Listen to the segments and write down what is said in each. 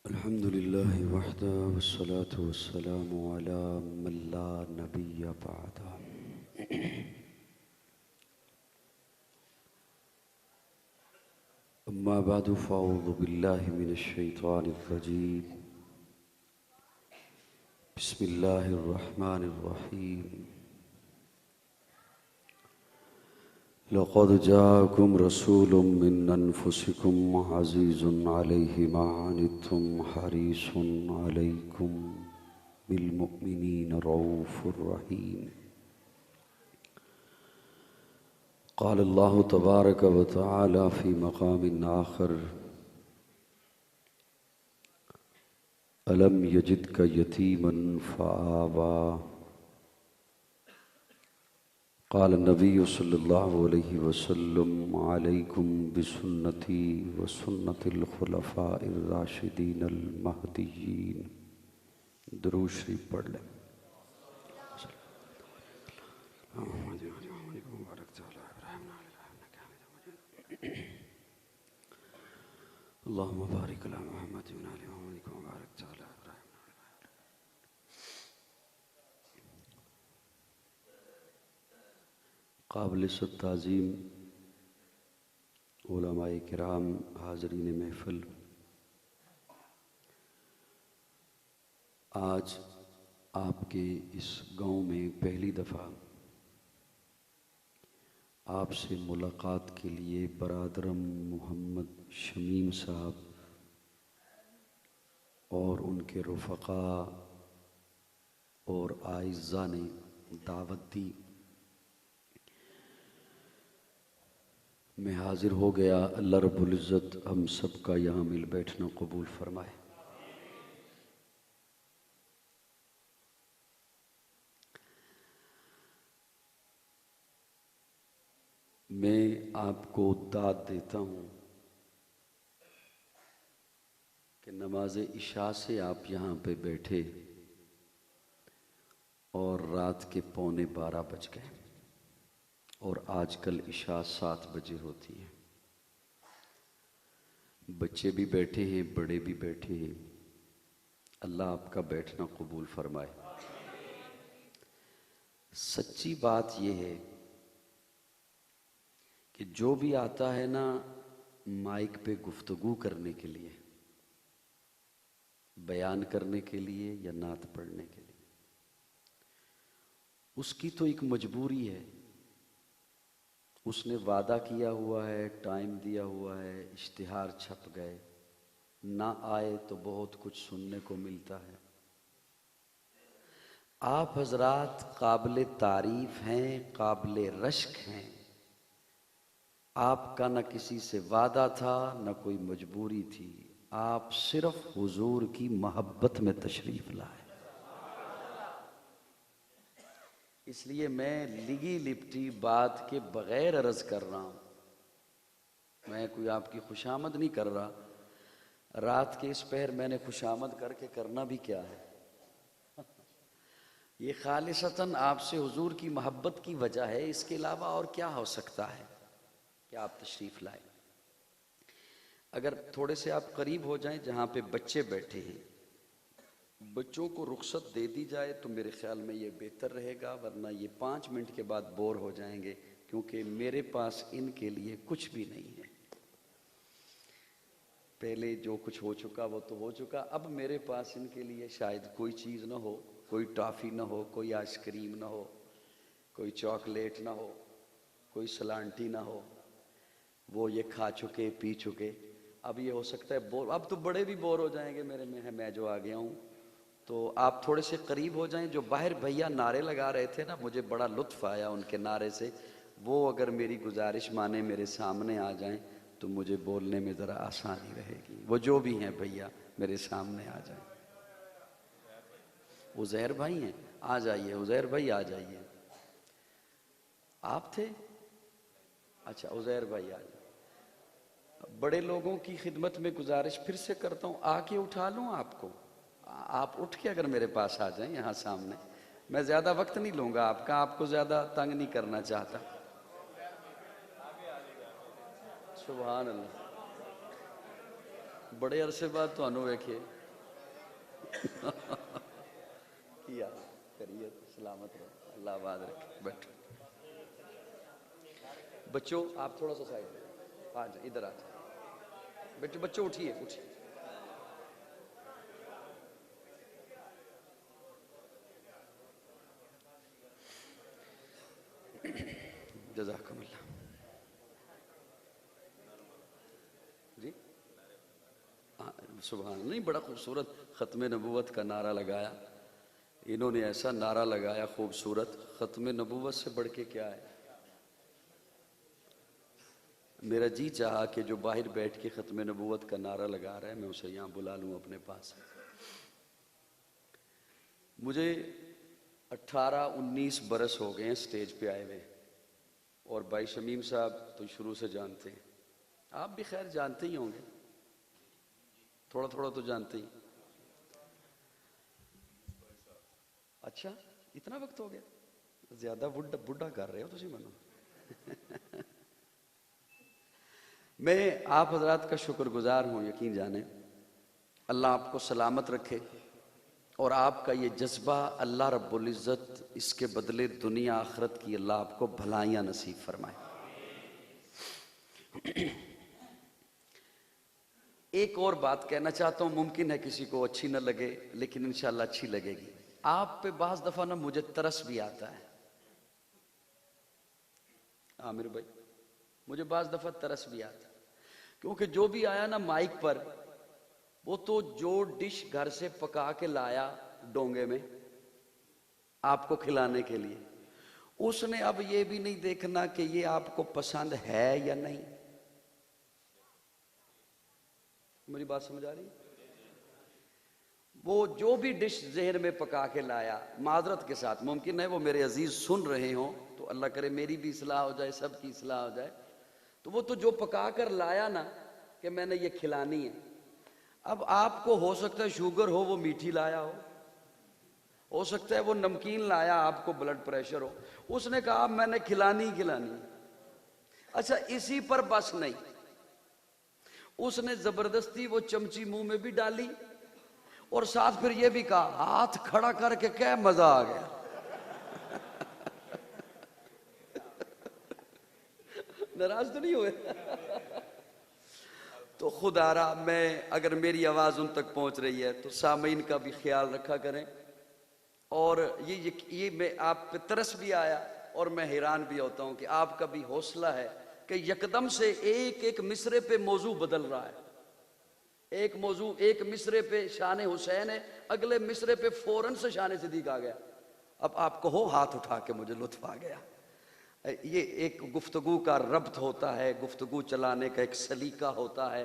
الحمد لله وحده والصلاة والسلام على من لا نبي بعده. أما بعد فأعوذ بالله من الشيطان الرجيم. بسم الله الرحمن الرحيم. لقد جاءكم رسول من أنفسكم عزيز عليه ما عنتم حريص عليكم بالمؤمنين رؤوف رحيم. قال الله تبارك وتعالى في مقام آخر: ألم يجدك يتيما فآوى. قال النبي صلى الله عليه وسلم: عليكم بسنتي وسنة الخلفاء الراشدين المهديين. درود شریف پڑھ لیں. اللهم بارك على محمد وعلى آل محمد كما باركت على إبراهيم. قابل تعظیم علماء کرام، حاضرین محفل، آج آپ کے اس گاؤں میں پہلی دفعہ آپ سے ملاقات کے لیے برادرم محمد شمیم صاحب اور ان کے رفقاء اور اعزاء نے دعوت دی. میں حاضر ہو گیا. اللہ رب العزت ہم سب کا یہاں مل بیٹھنا قبول فرمائے. میں آپ کو داد دیتا ہوں کہ نماز عشاء سے آپ یہاں پہ بیٹھے اور رات کے 11:45 بج گئے اور آج کل عشاء 7 بجے ہوتی ہے. بچے بھی بیٹھے ہیں، بڑے بھی بیٹھے ہیں. اللہ آپ کا بیٹھنا قبول فرمائے. سچی بات یہ ہے کہ جو بھی آتا ہے نا مائک پہ گفتگو کرنے کے لیے، بیان کرنے کے لیے یا نعت پڑھنے کے لیے، اس کی تو ایک مجبوری ہے. اس نے وعدہ کیا ہوا ہے، ٹائم دیا ہوا ہے، اشتہار چھپ گئے، نہ آئے تو بہت کچھ سننے کو ملتا ہے. آپ حضرات قابل تعریف ہیں، قابل رشک ہیں. آپ کا نہ کسی سے وعدہ تھا نہ کوئی مجبوری تھی. آپ صرف حضور کی محبت میں تشریف لائے. اس لیے میں لگی لپٹی بات کے بغیر عرض کر رہا ہوں. میں کوئی آپ کی خوشامد نہیں کر رہا. رات کے اس پہر میں نے خوشامد کر کے کرنا بھی کیا ہے. یہ خالصتاً آپ سے حضور کی محبت کی وجہ ہے. اس کے علاوہ اور کیا ہو سکتا ہے کہ آپ تشریف لائیں. اگر تھوڑے سے آپ قریب ہو جائیں جہاں پہ بچے بیٹھے ہیں، بچوں کو رخصت دے دی جائے تو میرے خیال میں یہ بہتر رہے گا، ورنہ یہ 5 منٹ کے بعد بور ہو جائیں گے، کیونکہ میرے پاس ان کے لیے کچھ بھی نہیں ہے. پہلے جو کچھ ہو چکا وہ تو ہو چکا. اب میرے پاس ان کے لیے شاید کوئی چیز نہ ہو، کوئی ٹافی نہ ہو، کوئی آئس کریم نہ ہو، کوئی چاکلیٹ نہ ہو، کوئی سلانٹی نہ ہو. وہ یہ کھا چکے، پی چکے. اب یہ ہو سکتا ہے بور، اب تو بڑے بھی بور ہو جائیں گے میرے میں جو آ گیا ہوں. تو آپ تھوڑے سے قریب ہو جائیں. جو باہر بھیا نعرے لگا رہے تھے نا، مجھے بڑا لطف آیا ان کے نعرے سے. وہ اگر میری گزارش مانے میرے سامنے آ جائیں تو مجھے بولنے میں ذرا آسانی رہے گی. وہ جو بھی ہیں بھیا میرے سامنے آ جائیں. عزیر بھائی ہیں؟ آ جائیے عزیر بھائی، آ جائیے. آپ تھے؟ اچھا عزیر بھائی آ جائیں. بڑے لوگوں کی خدمت میں گزارش پھر سے کرتا ہوں، آ کے اٹھا لوں آپ کو. آپ اٹھ کے اگر میرے پاس آ جائیں یہاں سامنے. میں زیادہ وقت نہیں لوں گا آپ کا، آپ کو زیادہ تنگ نہیں کرنا چاہتا. سبحان اللہ. بڑے عرصے بعد تو انو ویکھے کیا کریے سلامت رہو, اللہ آباد رکھے. بیٹھو بچوں, آپ تھوڑا سا سائڈ آ جائیں, ادھر آ جائیں. بیٹھو بچوں, اٹھیے اٹھیے. جزاکم اللہ. جی سبحان, نہیں بڑا خوبصورت ختم نبوت کا نعرہ لگایا انہوں نے, ایسا نعرہ لگایا خوبصورت. ختم نبوت سے بڑھ کے کیا ہے؟ میرا جی چاہا کہ جو باہر بیٹھ کے ختم نبوت کا نعرہ لگا رہا ہے میں اسے یہاں بلا لوں اپنے پاس. مجھے 18-19 برس ہو گئے ہیں سٹیج پہ آئے ہوئے, اور بھائی شمیم صاحب تو شروع سے جانتے ہیں, آپ بھی خیر جانتے ہی ہوں گے, تھوڑا تھوڑا تو جانتے ہی. اچھا اتنا وقت ہو گیا, زیادہ بڈھا کر رہے ہو تسی منو. میں آپ حضرات کا شکر گزار ہوں, یقین جانیں. اللہ آپ کو سلامت رکھے, اور آپ کا یہ جذبہ اللہ رب العزت اس کے بدلے دنیا آخرت کی اللہ آپ کو بھلائیاں نصیب فرمائے. ایک اور بات کہنا چاہتا ہوں, ممکن ہے کسی کو اچھی نہ لگے لیکن انشاءاللہ اچھی لگے گی. آپ پہ بعض دفعہ نا مجھے ترس بھی آتا ہے عامر بھائی, مجھے بعض دفعہ ترس بھی آتا ہے, کیونکہ جو بھی آیا نا مائک پر, وہ تو جو ڈش گھر سے پکا کے لایا ڈونگے میں آپ کو کھلانے کے لیے, اس نے اب یہ بھی نہیں دیکھنا کہ یہ آپ کو پسند ہے یا نہیں. میری بات سمجھ آ رہی ہے؟ وہ جو بھی ڈش ذہن میں پکا کے لایا, معذرت کے ساتھ ممکن ہے وہ میرے عزیز سن رہے ہوں, تو اللہ کرے میری بھی اصلاح ہو جائے, سب کی اصلاح ہو جائے. تو وہ تو جو پکا کر لایا نا کہ میں نے یہ کھلانی ہے, اب آپ کو ہو سکتا ہے شوگر ہو وہ میٹھی لایا ہو سکتا ہے وہ نمکین لایا آپ کو بلڈ پریشر ہو, اس نے کہا میں نے کھلانی ہی کھلانی. اچھا اسی پر بس نہیں, اس نے زبردستی وہ چمچی منہ میں بھی ڈالی, اور ساتھ پھر یہ بھی کہا ہاتھ کھڑا کر کے کیا مزہ آ گیا. ناراض تو نہیں ہوئے؟ تو خدا را میں اگر میری آواز ان تک پہنچ رہی ہے تو سامعین کا بھی خیال رکھا کریں. اور یہ میں آپ پہ ترس بھی آیا, اور میں حیران بھی ہوتا ہوں کہ آپ کا بھی حوصلہ ہے کہ یکدم سے ایک ایک مصرے پہ موضوع بدل رہا ہے. ایک موضوع ایک مصرے پہ شان حسین ہے, اگلے مصرے پہ فوراً سے شان صدیق آ گیا. اب آپ کہو ہاتھ اٹھا کے مجھے لطف آ گیا. یہ ایک گفتگو کا ربط ہوتا ہے, گفتگو چلانے کا ایک سلیقہ ہوتا ہے.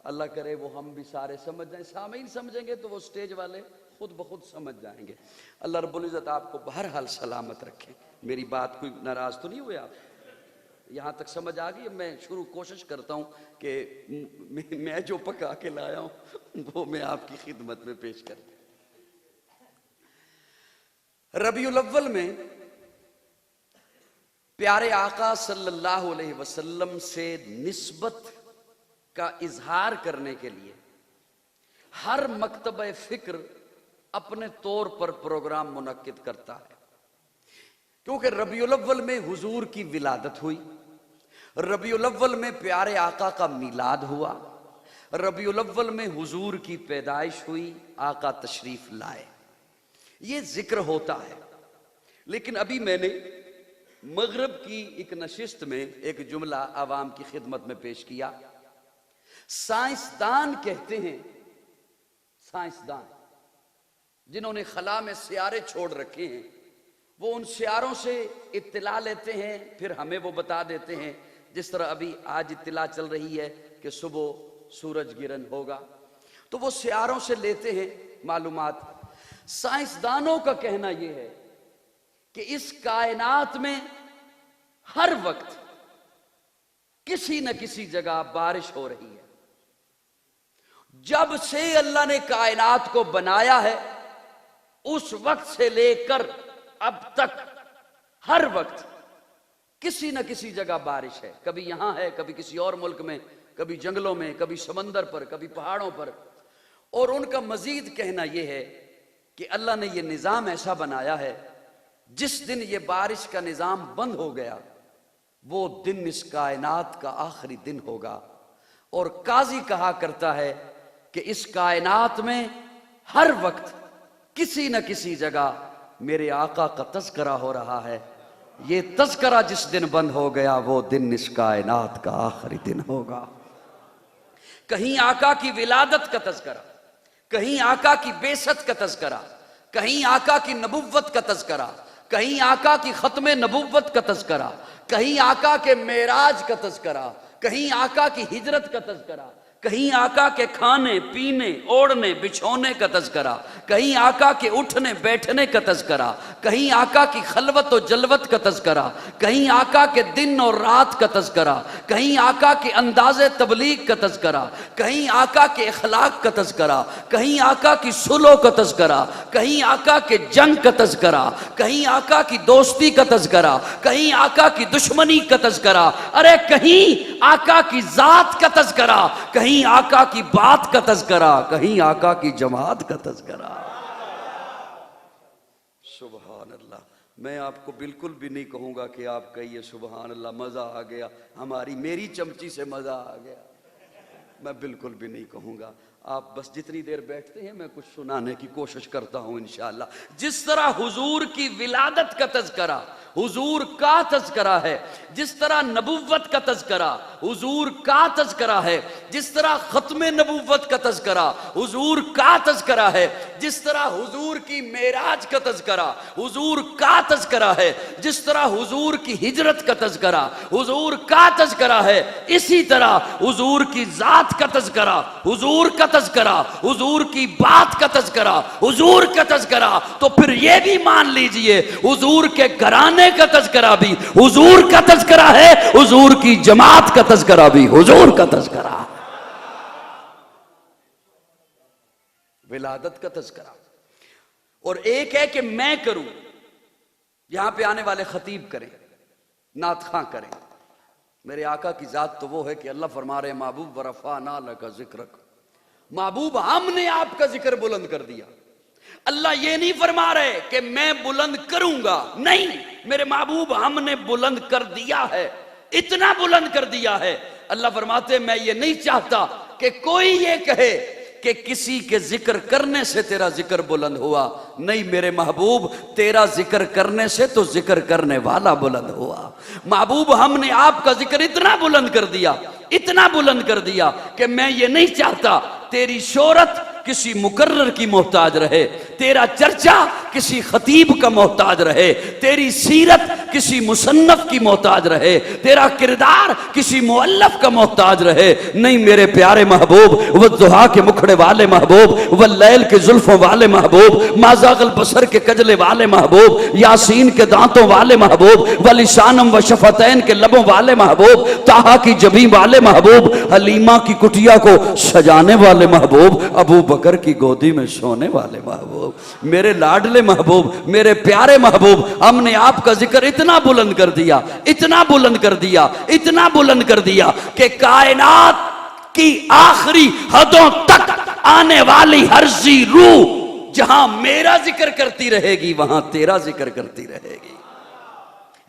اللہ کرے وہ ہم بھی سارے سمجھ جائیں, سامعین سمجھیں گے تو وہ سٹیج والے خود بخود سمجھ جائیں گے. اللہ رب العزت آپ کو بہرحال سلامت رکھے. میری بات کوئی ناراض تو نہیں ہوئے آپ؟ یہاں تک سمجھ آ گئی؟ میں شروع کوشش کرتا ہوں کہ میں جو پکا کے لایا ہوں وہ میں آپ کی خدمت میں پیش کرتا. ربیع الاول میں پیارے آقا صلی اللہ علیہ وسلم سے نسبت کا اظہار کرنے کے لیے ہر مکتبہ فکر اپنے طور پر پروگرام منعقد کرتا ہے. کیونکہ ربیع الاول میں حضور کی ولادت ہوئی, ربیع الاول میں پیارے آقا کا میلاد ہوا, ربیع الاول میں حضور کی پیدائش ہوئی, آقا تشریف لائے, یہ ذکر ہوتا ہے. لیکن ابھی میں نے مغرب کی ایک نشست میں ایک جملہ عوام کی خدمت میں پیش کیا. سائنسدان کہتے ہیں, سائنسدان جنہوں نے خلا میں سیارے چھوڑ رکھے ہیں, وہ ان سیاروں سے اطلاع لیتے ہیں, پھر ہمیں وہ بتا دیتے ہیں. جس طرح ابھی آج اطلاع چل رہی ہے کہ صبح سورج گرہن ہوگا, تو وہ سیاروں سے لیتے ہیں معلومات. سائنسدانوں کا کہنا یہ ہے کہ اس کائنات میں ہر وقت کسی نہ کسی جگہ بارش ہو رہی ہے. جب سے اللہ نے کائنات کو بنایا ہے اس وقت سے لے کر اب تک ہر وقت کسی نہ کسی جگہ بارش ہے. کبھی یہاں ہے, کبھی کسی اور ملک میں, کبھی جنگلوں میں، کبھی سمندر پر، کبھی پہاڑوں پر. اور ان کا مزید کہنا یہ ہے کہ اللہ نے یہ نظام ایسا بنایا ہے، جس دن یہ بارش کا نظام بند ہو گیا وہ دن اس کائنات کا آخری دن ہوگا. اور قاضی کہا کرتا ہے کہ اس کائنات میں ہر وقت کسی نہ کسی جگہ میرے آقا کا تذکرہ ہو رہا ہے. یہ تذکرہ جس دن بند ہو گیا وہ دن اس کائنات کا آخری دن ہوگا. کہیں آقا کی ولادت کا تذکرہ، کہیں آقا کی بعثت کا تذکرہ، کہیں آقا کی نبوت کا تذکرہ، کہیں آقا کی ختم نبوت کا تذکرہ، کہیں آقا کے معراج کا تذکرہ، کہیں آقا کی ہجرت کا تذکرہ، کہیں آقا کے کھانے پینے اوڑھنے بچھونے کا تذکرہ، کہیں آقا کے اٹھنے بیٹھنے کا تذکرہ، کہیں آقا کی خلوت و جلوت کا تذکرہ، کہیں آقا کے دن اور رات کا تذکرہ، کہیں آقا کے انداز تبلیغ کا تذکرہ، کہیں آقا کے اخلاق کا تذکرہ، کہیں آقا کی صلح کا تذکرہ، کہیں آقا کے جنگ کا تذکرہ، کہیں آقا کی دوستی کا تذکرہ، کہیں آقا کی دشمنی کا تذکرہ، ارے کہیں آقا کی ذات کا تذکرہ، کہیں آقا کی بات کا تذکرہ، کہیں آقا کی جماعت کا تذکرہ. سبحان اللہ. میں آپ کو بالکل بھی نہیں کہوں گا کہ آپ کہیے سبحان اللہ مزہ آ گیا، میری چمچی سے مزہ آ گیا، میں بالکل بھی نہیں کہوں گا. آپ بس جتنی دیر بیٹھتے ہیں میں کچھ سنانے کی کوشش کرتا ہوں انشاءاللہ. جس طرح حضور کی ولادت کا تذکرہ حضور کا تذکرہ ہے، جس طرح نبوت کا تذکرہ حضور کا تذکرہ ہے، جس طرح ختم نبوت کا تذکرہ حضور کا تذکرہ ہے، جس طرح حضور کی معراج کا تذکرہ حضور کا تذکرہ ہے، جس طرح حضور کی ہجرت کا تذکرہ حضور کا تذکرہ ہے، اسی طرح حضور کی ذات کا تذکرہ حضور کا تذکرہ، حضور کی بات کا تذکرہ حضور کا تذکرہ. تو پھر یہ بھی مان لیجئے حضور کے گھرانے کا تذکرہ بھی حضور کا تذکرہ ہے، حضور کی جماعت کا تذکرہ بھی حضور کا تذکرہ. ولادت کا تذکرہ. اور ایک ہے کہ میں کروں، یہاں پہ آنے والے خطیب کریں، نعت خواں کریں. میرے آقا کی ذات تو وہ ہے کہ اللہ فرما رہے محبوب ورفعنا لک ذکرک، محبوب ہم نے آپ کا ذکر بلند کر دیا. اللہ یہ نہیں فرما رہے کہ میں بلند کروں گا، نہیں، میرے محبوب ہم نے بلند کر دیا ہے، اتنا بلند کر دیا ہے. اللہ فرماتے میں یہ نہیں چاہتا کہ کوئی یہ کہے کہ کسی کے ذکر کرنے سے تیرا ذکر بلند ہوا. نہیں میرے محبوب، تیرا ذکر کرنے سے تو ذکر کرنے والا بلند ہوا. محبوب ہم نے آپ کا ذکر اتنا بلند کر دیا، اتنا بلند کر دیا کہ میں یہ نہیں چاہتا تیری شہرت کسی مقرر کی محتاج رہے، تیرا چرچا کسی خطیب کا محتاج رہے، تیری سیرت کسی مصنف کی محتاج رہے، تیرا کردار کسی مؤلف کا محتاج رہے. نہیں میرے پیارے محبوب، والضحا کے مکھڑے والے محبوب، واللیل کے زلفوں والے محبوب، ما زاغ البصر کے کجلے والے محبوب، یاسین کے دانتوں والے محبوب، ولسانم و شفتین کے لبوں والے محبوب، طٰہٰ کی جبین والے محبوب، حلیمہ کی کٹیا کو سجانے والے محبوب، ابو بکر کی گودی میں سونے والے محبوب، میرے لاڈلے محبوب، میرے پیارے محبوب. ہم نے آپ کا ذکر اتنا بلند کر دیا، اتنا بلند کر دیا، اتنا بلند کر دیا کہ کائنات کی آخری حدوں تک آنے والی ہر ذی روح جہاں میرا ذکر کرتی رہے گی وہاں تیرا ذکر کرتی رہے گی.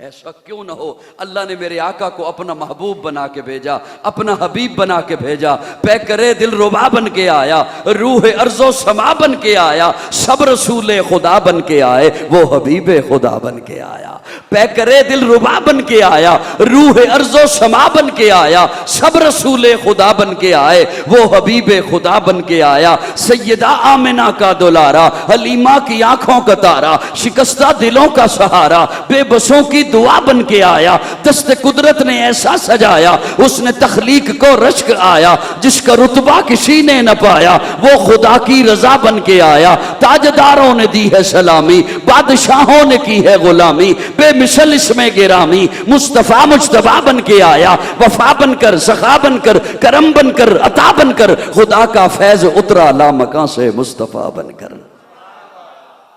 ایسا کیوں نہ ہو؟ اللہ نے میرے آقا کو اپنا محبوب بنا کے بھیجا، اپنا حبیب بنا کے بھیجا، پیکرے دل ربا بن کے آیا، روح ارض و سما بن کے آیا، سب رسول خدا بن کے آئے، وہ حبیب خدا بن کے آیا. پیکرے دل ربا بن کے آیا، روح ارض و سما بن کے آیا، سب رسول خدا بن کے آئے، وہ حبیب خدا بن کے آیا. سیدہ آمنہ کا دلارا، حلیمہ کی آنکھوں کا تارا، شکستہ دلوں کا سہارا، بے بسوں کی دعا بن کے آیا. دست قدرت نے ایسا سجایا، اس نے تخلیق کو رشک آیا، جس کا رتبہ کسی نے نہ پایا، وہ خدا کی رضا بن کے آیا. تاجداروں نے دی ہے سلامی، بادشاہوں نے کی ہے غلامی، بے مثل اس میں گرامی، مصطفیٰ مجتبیٰ بن کے آیا. وفا بن کر، سخا بن کر، کرم بن کر، عطا بن کر، خدا کا فیض اترا لامکاں سے مصطفیٰ بن کر.